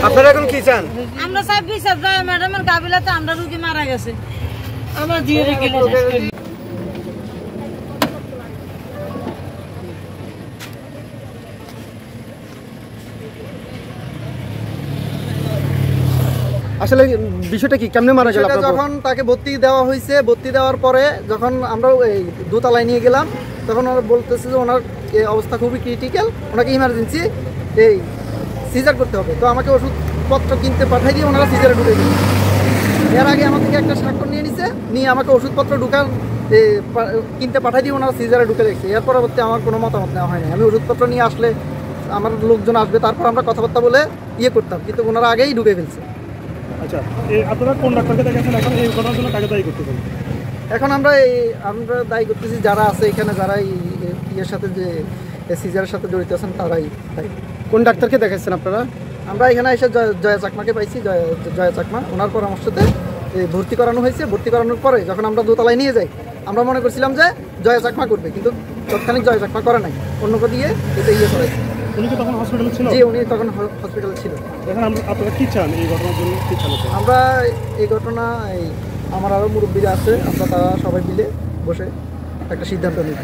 আপনারা এখন কি চান? আমরা চাই বিচার যায় ম্যাডামের গাবিলাতে আমরা রোগী মারা গেছে আমার দিয়ে রেখে আসলে বিষয়টা কি কেমনে মারা গেল? যখন তাকে ভর্তি দেওয়া হয়েছে, ভর্তি দেওয়ার পরে যখন আমরা এই দোতলায় নিয়ে গেলাম তখন ওরা বলতেছে যে ওনার অবস্থা খুবই ক্রিটিক্যাল, ওনাকে ইমার্জেন্সি এই সিজার করতে হবে। তো আমাকে ওষুধপত্র কিনতে পাঠাই দিয়ে ওনারা সিজারে ঢুকে গেল। এর আগে আমার থেকে একটা স্বাক্ষর নিয়ে নিছে, নিয়ে আমাকে ওষুধপত্র কিনতে পাঠাই দিয়ে ওনারা সিজারে ঢুকে রেখেছে। এর পরবর্তী আমার কোনো মতামত নেওয়া হয়নি। আমি ওষুধপত্র নিয়ে আসলে আমার লোকজন আসবে, তারপর আমরা কথাবার্তা বলে করতাম, কিন্তু ওনারা আগেই ঢুকে ফেলছে। আচ্ছা, আপনারা কোন ডাক্তারকে দেখাচ্ছেন এখন এই ঘটনার জন্য কাকে দায়ী করতেছেন? এখন আমরা দায়ী করতেছি যারা আছে এখানে, যারা ইয়ের সাথে যে সিজারের সাথে জড়িত আছেন তারাই দায়ী। কোন ডাক্তারকে দেখাচ্ছেন আপনারা? আমরা এখানে এসে জয়া চাকমাকে পাইছি। জয়া চাকমা ওনার পরামর্শতে ভর্তি করানো হয়েছে। ভর্তি করানোর পরে যখন আমরা দোতলায় নিয়ে যাই আমরা মনে করছিলাম যে জয়া চাকমা করবে, কিন্তু তৎক্ষণিক জয়া চাকমা করে নাই, অন্যকে দিয়ে করেছে। উনি কি তখন হসপিটালে ছিল? জি, উনি তখন হসপিটালে ছিল। এখন আপনারা কি চান এই ঘটনার জন্য? কি চান আমরা? এই ঘটনা আমার আরও মুরব্বীরা আছে, আমরা তারা সবাই মিলে বসে একটা সিদ্ধান্ত নিই।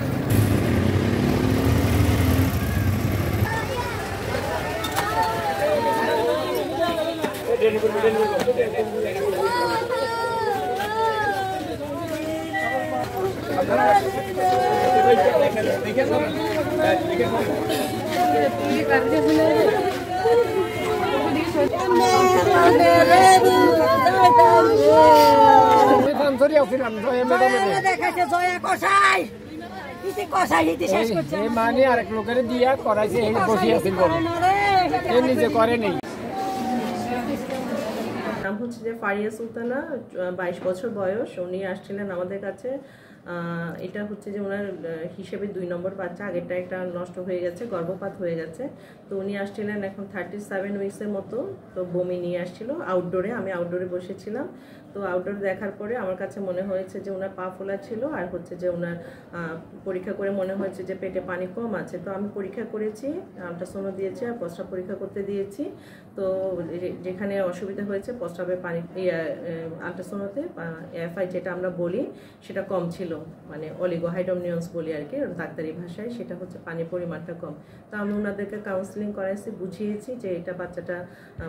মানে আরেক লোকের দিয়া করাইছে, বসে আছেন নিজে করে নেই। নাম হচ্ছে যে ফারিয়া সুলতানা, 22 বছর বয়স। উনি আসছিলেন আমাদের কাছে। এটা হচ্ছে যে ওনার হিসেবে 2 নম্বর বাচ্চা, আগেরটা একটা নষ্ট হয়ে গেছে, গর্ভপাত হয়ে গেছে। তো উনি আসছিলেন এখন 37 উইক্সের মতো। তো বমি নিয়ে আসছিল আউটডোরে, আমি আউটডোরে বসেছিলাম। তো আউটডোর দেখার পরে আমার কাছে মনে হয়েছে যে ওনার পা ফোলা ছিল, আর হচ্ছে যে ওনার পরীক্ষা করে মনে হয়েছে যে পেটে পানি কম আছে। তো আমি পরীক্ষা করেছি, আল্ট্রাসাউন্ড দিয়েছি আর প্রস্রাব পরীক্ষা করতে দিয়েছি। তো যেখানে অসুবিধা হয়েছে প্রস্রাবে পানি, আল্ট্রাসাউন্ডে এফআই যেটা আমরা বলি সেটা কম ছিল, মানে অলিগোহাইড্রোমিয়ন্স বলি আর কি ডাক্তারি ভাষায়, সেটা হচ্ছে পানির পরিমাণটা কম। তো আমি ওনাদেরকে কাউন্সিলিং করাইছি, বুঝিয়েছি যে এটা বাচ্চাটা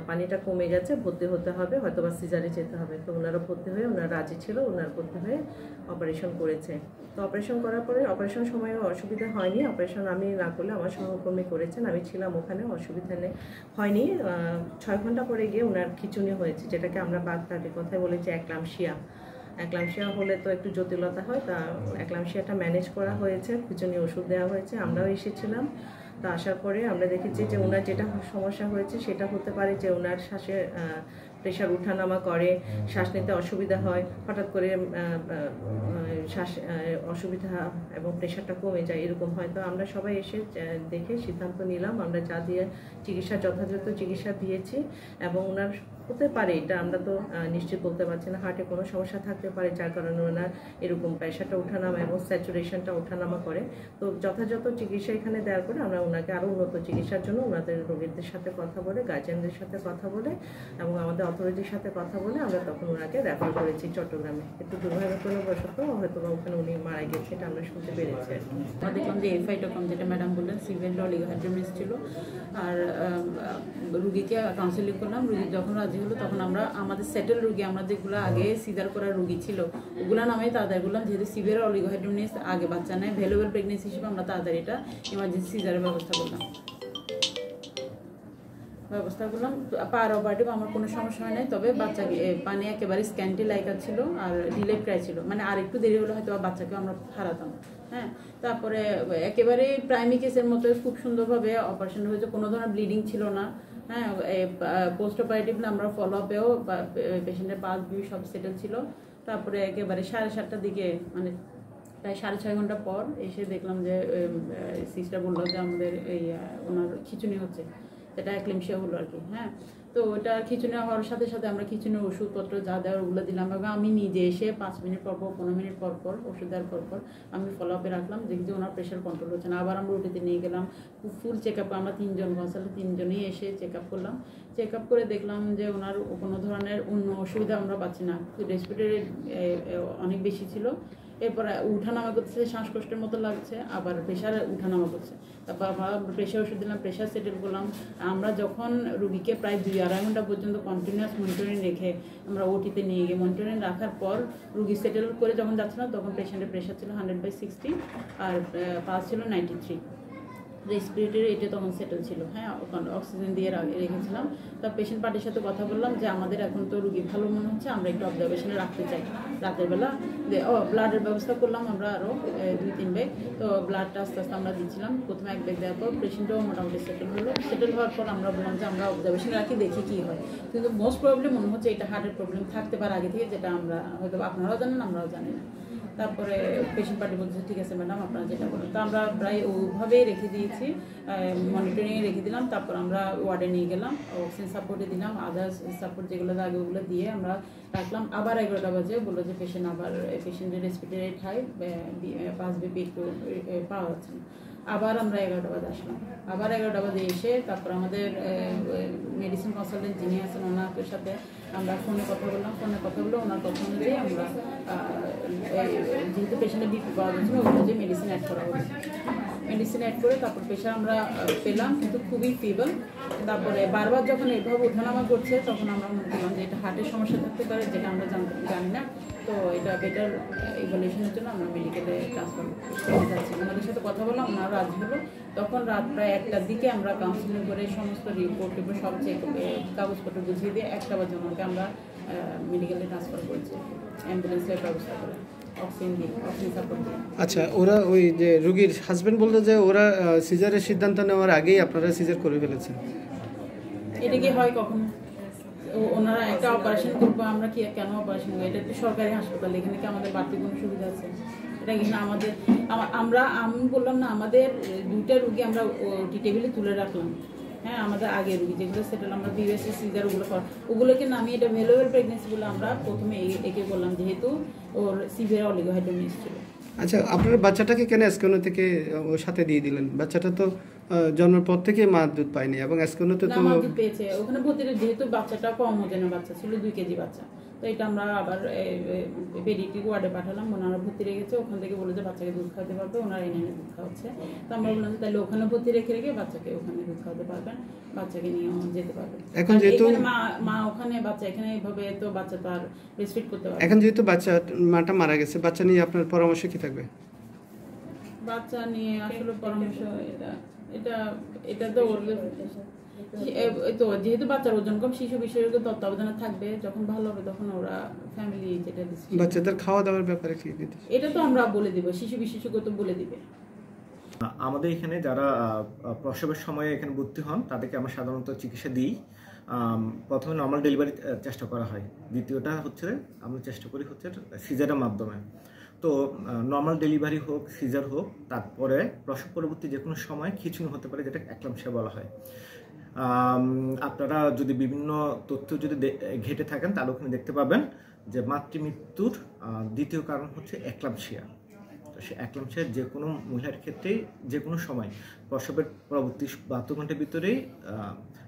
পানিটা কমে গেছে, ভর্তি হতে হবে, হয়তো বা সিজারে যেতে হবে। তো ওনারা ভর্তি হয়ে, ওনারা রাজি ছিল, ওনারা ভর্তি হয়ে অপারেশন করেছে। তো অপারেশন করার পরে অপারেশন সময়ে অসুবিধা হয়নি। অপারেশন আমি না করলে আমার সহকর্মী করেছেন, আমি ছিলাম ওখানে, অসুবিধা হয়নি। 6 ঘন্টা পরে গিয়ে ওনার খিঁচুনি হয়েছে, যেটাকে আমরা বাগদাদের কথায় বলেছি একলামশিয়া। একলামশিয়া হলে তো একটু জটিলতা হয়, তা একলামশিয়াটা ম্যানেজ করা হয়েছে, খিঁচুনি ওষুধ দেওয়া হয়েছে। আমরাও এসেছিলাম। তো আসার পরে আমরা দেখেছি যে ওনার যেটা সমস্যা হয়েছে সেটা হতে পারে যে ওনার শ্বাসের প্রেশার উঠানামা করে, শ্বাস নিতে অসুবিধা হয়, হঠাৎ করে শ্বাস অসুবিধা এবং প্রেশারটা কমে যায়, এরকম হয়। তো আমরা সবাই এসে দেখে সিদ্ধান্ত নিলাম, আমরা যা দিয়ে চিকিৎসা, যথাযথ চিকিৎসা দিয়েছি। এবং ওনার হতে পারে, এটা আমরা তো নিশ্চিত বলতে পারছি না, হার্টে কোনো সমস্যা থাকতে পারে যার কারণে ওনার এরকম প্রেশারটা ওঠানামা এবং স্যাচুরেশনটা ওঠানামা করে। তো যথাযথ চিকিৎসা এখানে দেওয়ার পরে আমরা ওনাকে আরও উন্নত চিকিৎসার জন্য ওনাদের রোগীদের সাথে কথা বলে, গার্জিয়ানদের সাথে কথা বলে এবং আমাদের অথরিটির সাথে কথা বলে আমরা তখন ওনাকে রেফার করেছি চট্টগ্রামে। কিন্তু দুর্ভাগ্যবশত হয়তো বা ওখানে উনি মারা গেছে, এটা আমরা শুনতে পেরেছি। আমরা দেখলাম যে এফআইটা কম, যেটা ম্যাডাম বললেন সিভিয়ার অলিগোহাইড্রোমিয়াস ছিল। আর রুগীকে কাউন্সিলিং করলাম, রুগী যখন রাজি হলো তখন আমরা আমাদের সেটেল রুগী, আমরা যেগুলো আগে সিজার করার রুগী ছিল ওগুলো নামে তাড়াতাড়ি করলাম, যেহেতু সিভিয়ার অলিগোহাইড্রোমিয়াস আগে বাচ্চা নেয়, ভ্যালুয়েবল প্রেগনেন্সি হিসেবে আমরা তাড়াতাড়ি এটা ইমার্জেন্সি সিজারের ব্যবস্থা করলাম। পার অপারেটিভ আমার কোনো সমস্যা হয় নাই, তবে বাচ্চাকে পানি একেবারে স্ক্যান্টি লাইকা ছিল আর ডিলে ক্রাই ছিল, মানে আর একটু দেরি হলে হয়তো বাচ্চাকে আমরা হারাতাম। হ্যাঁ, তারপরে একেবারে প্রাইমারি কেসের মতো খুব সুন্দরভাবে অপারেশন হয়েছে, কোনো ধরনের ব্লিডিং ছিল না। হ্যাঁ, পোস্ট অপারেটিভলি আমরা ফলো আপেও পেশেন্টের পালস ভিউ সব সেটেল ছিল। তারপরে একেবারে 7:30টার দিকে, মানে প্রায় 6.5 ঘন্টা পর এসে দেখলাম যে সিস্টার বললো যে আমাদের ওনার খিঁচুনি হচ্ছে, সেটা একলামশিয়া হলো আর কি। হ্যাঁ, তো ওটা খিচুনি হওয়ার সাথে সাথে আমরা খিচুনির ওষুধপত্র যা দেওয়ার ওগুলো দিলাম, এবং আমি নিজে এসে 5 মিনিট পর পর 15 মিনিট পর পর ওষুধ দেওয়ার পর পর আমি ফলো আপে রাখলাম, দেখি যে ওনার প্রেশার কন্ট্রোল হচ্ছে না। আবার আমরা ওটিতে নিয়ে গেলাম, ফুল চেক আপ, আমরা 3 জন কনসালটেন্ট 3 জনই এসে চেক আপ করলাম। চেক আপ করে দেখলাম যে ওনার কোনো ধরনের অন্য অসুবিধা আমরা পাচ্ছি না, রেসপিরেটরি অনেক বেশি ছিল, এরপরে উঠানামা করছে, শ্বাসকষ্টের মতো লাগছে, আবার প্রেশার উঠানামা করছে। তারপর প্রেশার ওষুধ দিলাম, প্রেশার সেটেল করলাম। আমরা যখন রুগীকে প্রায় 2-2.5 ঘন্টা পর্যন্ত কন্টিনিউয়াস মনিটরিং রেখে আমরা ওটিতে নিয়ে গিয়ে মনিটরিং রাখার পর রুগী সেটেল করে যখন যাচ্ছিলাম তখন পেশেন্টের প্রেশার ছিল 100/60 আর পালস ছিল 93। রেসপিরেটরি এটা তখন সেটেল ছিল, হ্যাঁ, ওখানে অক্সিজেন দিয়ে রেখেছিলাম। তার পেশেন্ট পার্টির সাথে কথা বললাম যে আমাদের এখন তো রুগী ভালো মনে হচ্ছে, আমরা একটু অবজারভেশনে রাখতে চাই রাতের বেলা। ব্লাডের ব্যবস্থা করলাম আমরা আরও 2-3 ব্যাগ। তো ব্লাডটা আস্তে আস্তে আমরা দিচ্ছিলাম, প্রথমে 1 ব্যাগ দেওয়ার পর পেশেন্টও মোটামুটি সেটেল হলো। সেটেল হওয়ার পর আমরা বললাম যে আমরা অবজারভেশনে রাখি, দেখি কী হয়। কিন্তু মোস্ট প্রবলেম মনে হচ্ছে এটা হার্টের প্রবলেম থাকতে পারে আগে থেকে, যেটা আমরা হয়তো আপনারাও জানেন, আমরাও জানি না। তারপরে পেশেন্ট পার্টি বলছে ঠিক আছে ম্যাডাম আপনারা যেটা বলেন। তো আমরা প্রায় ওইভাবেই রেখে দিয়েছি, মনিটরিংয়ে রেখে দিলাম। তারপর আমরা ওয়ার্ডে নিয়ে গেলাম, অক্সিজেন সাপোর্টে দিলাম, আদার্স সাপোর্ট যেগুলো আগে ওগুলো দিয়ে আমরা রাখলাম। আবার 11টা বাজে বললো যে পেশেন্টের রেসপিরেটরি হাই, 5 BP একটু পাওয়া যাচ্ছে না। আবার আমরা 11টা বাজে আসলাম। আবার 11টা বাজে এসে তারপর আমাদের মেডিসিন কনসালটেন্ট যিনি আছেন ওনার সাথে আমরা ফোনে কথা বললাম। ফোনে কথা বলে ওনার কথা অনুযায়ী আমরা যেহেতু পেশেন্টের বিপি পাওয়া যাচ্ছিল ওই অনুযায়ী মেডিসিন অ্যাড করা হয়েছে। মেডিসিন অ্যাড করে তারপর প্রেশার আমরা পেলাম, কিন্তু খুবই ফিবল। তারপরে বারবার যখন এইভাবে ওঠানামা করছে তখন আমরা মনে করলাম যে এটা হার্টের সমস্যা থাকতে পারে, যেটা আমরা জানি না। তো এটা বেটার ইভ্যালুয়েশনের জন্য আমরা মেডিকেলে ট্রান্সফার করতে যাচ্ছি। ওনাদের সাথে কথা বললাম, ওনারা রাজি হলো। তখন রাত প্রায় 1টার দিকে আমরা কাউন্সিলিং করে সমস্ত রিপোর্ট সব চেক কাগজপত্র বুঝিয়ে দিয়ে 1টা বাজে ওনাকে আমরা মেডিকেলে ট্রান্সফার করেছি, অ্যাম্বুলেন্সের ব্যবস্থা করে অক্সিজেন দিয়ে, অক্সিজেন সাপোর্ট দিয়ে। আচ্ছা, ওরা ওই যে রুগীর হাজবেন্ড বলতো যে ওরা সিজারের সিদ্ধান্ত নেওয়ার আগেই আপনারা সিজার করে ফেলেছেন। এটা কি হয় কখনো? ওনারা একটা অপারেশন করবো, আমরা কি কেন অপারেশন করবো? এটা একটু সরকারি হাসপাতাল, এখানে কি আমাদের বাড়তি কোনো সুবিধা আছে? এটা কি না আমাদের আমি বললাম না, আমাদের 2টা রুগী আমরা ওটি টেবিলে তুলে রাখলাম, হ্যাঁ, আমাদের আগের রুগী যেগুলো সেটেল আমরা বিএসসি সিজার ওগুলোকে নামিয়ে এটা ভ্যালুয়েবল প্রেগনেন্সি বলে আমরা প্রথমে একে বললাম, যেহেতু ওর সিভিয়ার অলিগোহাইড্রোমিস ছিল। আচ্ছা, আপনার বাচ্চাটাকে কেন এসকোনো থেকে ওর সাথে দিয়ে দিলেন? বাচ্চাটা তো জন্মের পর থেকে মা দুধ পায়নি, এবং এসকোনোতে তো মা দুধ পেয়েছে। ওখানে ভর্তি, যেহেতু বাচ্চাটা কম ওজনের বাচ্চা ছিল, 2 কেজি বাচ্চা, তো এটা আমরা আবার পেডিয়াট্রিক ওয়ার্ডে পাঠালাম। ওনারা ভর্তি রেখেছে, ওখান থেকে বলে যে বাচ্চাকে দুধ খাওয়াতে পারবে, ওনারা এনে দুধ খাওয়াচ্ছে। তো আমরা বললাম যে তাহলে ওখানে ভর্তি রেখে বাচ্চাকে ওখানে দুধ খাওয়াতে পারবেন, বাচ্চাকে নিয়ে যেতে পারবেন। এখন যেহেতু মা ওখানে, বাচ্চা এখানে, এইভাবে তো বাচ্চা তো আর ব্রেস্টফিড করতে পারবে। এখন যেহেতু মাটা মারা গেছে, বাচ্চা নিয়ে আপনার পরামর্শ কি থাকবে? বাচ্চা নিয়ে আসলে পরামর্শ এটা তো যেহেতু বাচ্চার ওজন কম, শিশু বিশেষজ্ঞ তত্ত্বাবধানে থাকবে, যখন ভালো হবে তখন ওরা ফ্যামিলি যেটা বাচ্চাদের খাওয়া দাওয়ার ব্যাপারে কি এটা তো আমরা বলে দিব, শিশু বিশেষজ্ঞ তো বলে দিবে। আমাদের এখানে যারা প্রসবের সময়ে এখানে ভর্তি হন তাদেরকে আমরা সাধারণত চিকিৎসা দিই। প্রথমে নর্মাল ডেলিভারি চেষ্টা করা হয়, দ্বিতীয়টা হচ্ছে আমরা চেষ্টা করি হচ্ছে সিজারের মাধ্যমে। তো নর্মাল ডেলিভারি হোক, সিজার হোক, তারপরে প্রসব পরবর্তী যে কোনো সময় খিঁচুনি হতে পারে, যেটা একলামশিয়া বলা হয়। আপনারা যদি বিভিন্ন তথ্য যদি ঘেটে থাকেন তাহলে ওখানে দেখতে পাবেন যে মাতৃমৃত্যুর দ্বিতীয় কারণ হচ্ছে একলামশিয়া। তো সে একলামশিয়া যে কোনো মহিলার ক্ষেত্রেই যে কোনো সময় প্রসবের পরবর্তী 72 ঘন্টার ভিতরেই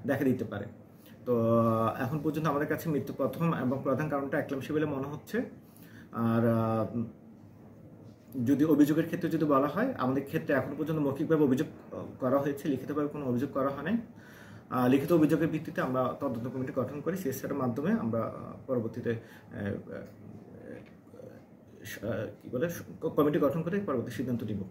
দেখা দিতে পারে। তো এখন পর্যন্ত আমাদের কাছে মৃত্যু প্রথম এবং প্রধান কারণটা একলামশিয়া বলে মনে হচ্ছে। আর যদি অভিযোগের ক্ষেত্রে যদি বলা হয়, আমাদের ক্ষেত্রে এখন পর্যন্ত মৌখিকভাবে অভিযোগ করা হয়েছে, লিখিতভাবে কোনো অভিযোগ করা হয় নাই। লিখিত অভিযোগের ভিত্তিতে আমরা তদন্ত কমিটি গঠন করি, সিএসআর মাধ্যমে আমরা পরবর্তীতে কমিটি গঠন করে পরবর্তী সিদ্ধান্ত নিব।